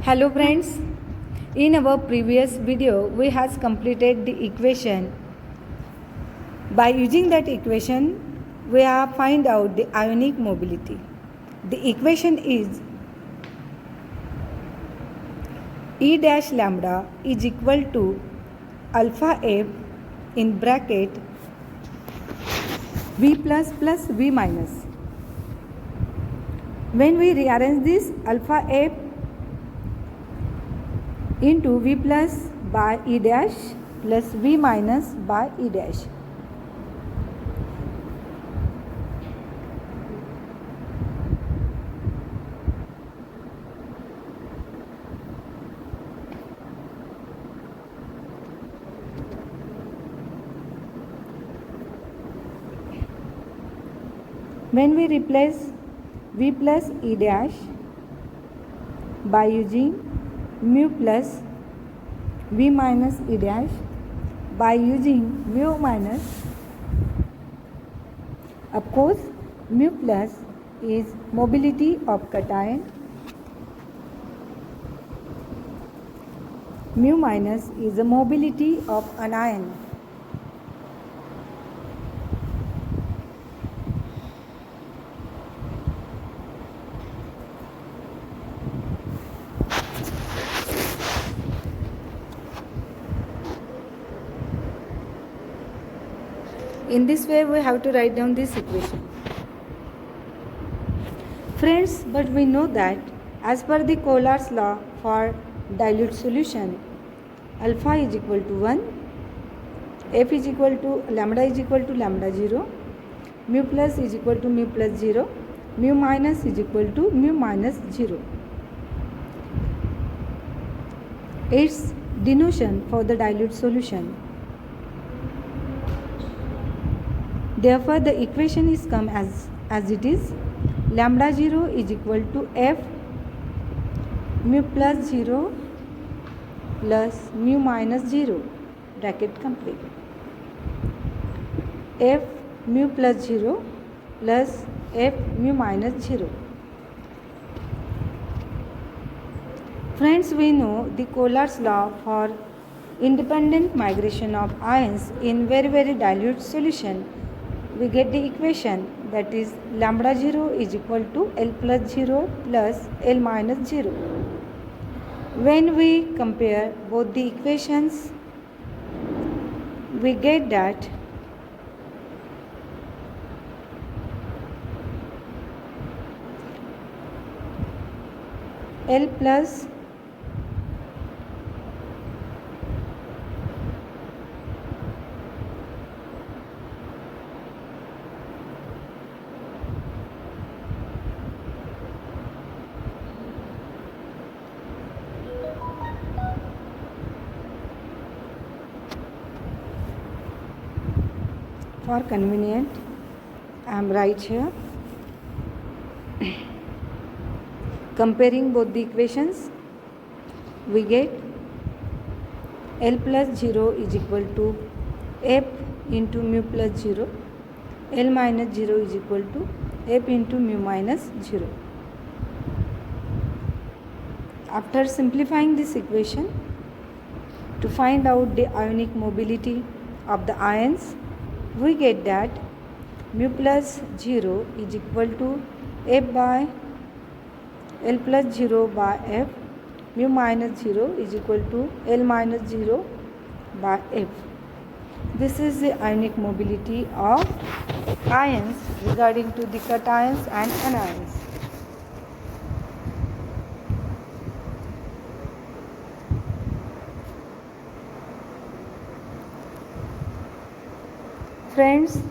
Hello friends, in our previous video we has completed the equation. By using that equation we have find out the ionic mobility. The equation is E dash lambda is equal to alpha F in bracket V plus V minus. When we rearrange this alpha F into V plus by E dash plus V minus by E dash. When we replace V plus E dash by using mu plus V minus E dash by using mu minus, of course mu plus is mobility of cation, mu minus is the mobility of anion. In this way we have to write down this equation. Friends, but we know that as per the Euler's law for dilute solution, alpha is equal to 1, f is equal to lambda is equal to lambda 0, mu plus is equal to mu plus 0, mu minus is equal to mu minus 0. Its denotation for the dilute solution. Therefore, the equation is come as it is. Lambda 0 is equal to f mu plus 0 plus mu minus 0, bracket complete. F mu plus 0 plus f mu minus 0. Friends, we know the Euler's law for independent migration of ions in very dilute solution. We get the equation, that is lambda 0 is equal to L plus 0 plus L minus 0. When we compare both the equations, we get that L plus for convenient I am right here. Comparing both the equations, we get L plus 0 is equal to F into mu plus 0, L minus 0 is equal to F into mu minus 0. After simplifying this equation, to find out the ionic mobility of the ions, we get that mu plus 0 is equal to F by L plus 0 by F, mu minus 0 is equal to L minus 0 by F. This is the ionic mobility of ions regarding to the cations and anions. Friends,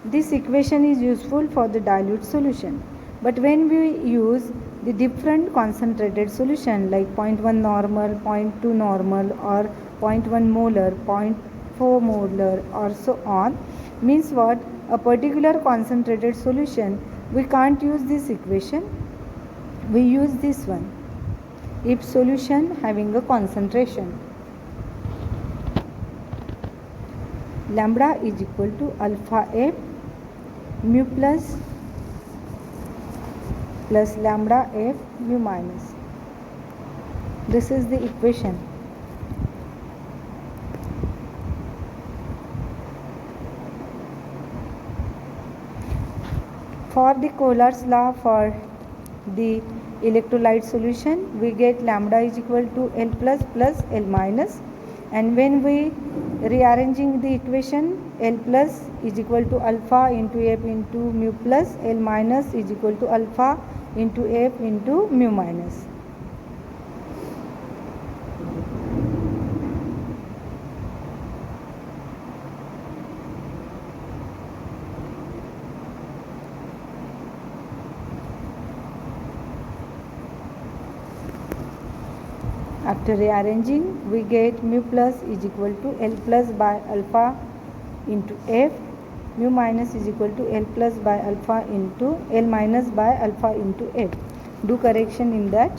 this equation is useful for the dilute solution, but when we use the different concentrated solution like 0.1 normal, 0.2 normal or 0.1 molar, 0.4 molar or so on, means what? A particular concentrated solution, we can't use this equation, we use this one if solution having a concentration. Lambda is equal to alpha F mu plus lambda F mu minus. This is the equation. For the Euler's law for the electrolyte solution, we get lambda is equal to L plus L minus, and when we rearranging the equation, L plus is equal to alpha into F into mu plus, L minus is equal to alpha into F into mu minus. After rearranging, we get mu plus is equal to L plus by alpha into F, mu minus is equal to L plus by alpha into L minus by alpha into F. Do correction in that.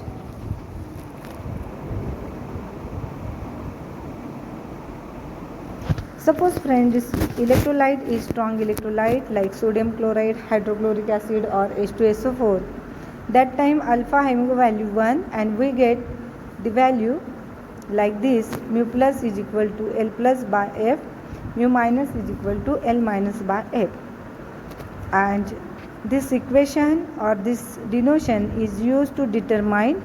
Suppose friend, this electrolyte is strong electrolyte like sodium chloride, hydrochloric acid or H2SO4. That time alpha having a value 1 and we get the value like this: mu plus is equal to L plus by F, mu minus is equal to L minus by F. And this equation or this denotation is used to determine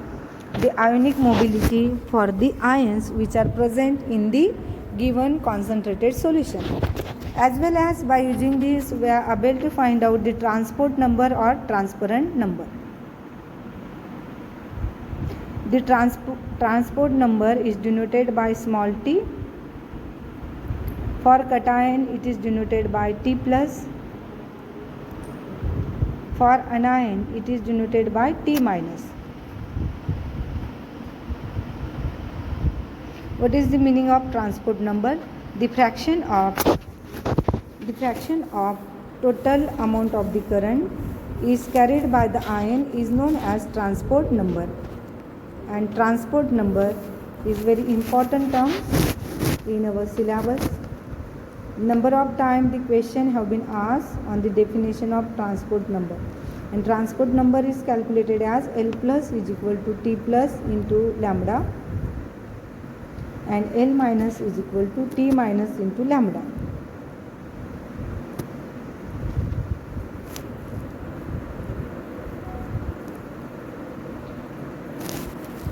the ionic mobility for the ions which are present in the given concentrated solution. As well as by using this, we are able to find out the transport number or transparent number. The transport number is denoted by small t. For cation, it is denoted by T plus. For anion, it is denoted by T minus. What is the meaning of transport number? The fraction of total amount of the current is carried by the ion is known as transport number. And transport number is very important term in our syllabus. Number of times the question have been asked on the definition of transport number. And transport number is calculated as L plus is equal to T plus into lambda, and L minus is equal to T minus into lambda.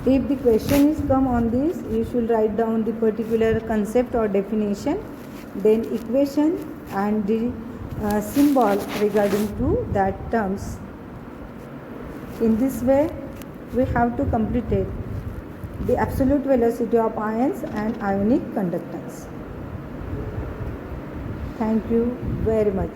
If the question is come on this, you should write down the particular concept or definition, then equation and the symbol regarding to that terms. In this way, we have to complete it, the absolute velocity of ions and ionic conductance. Thank you very much.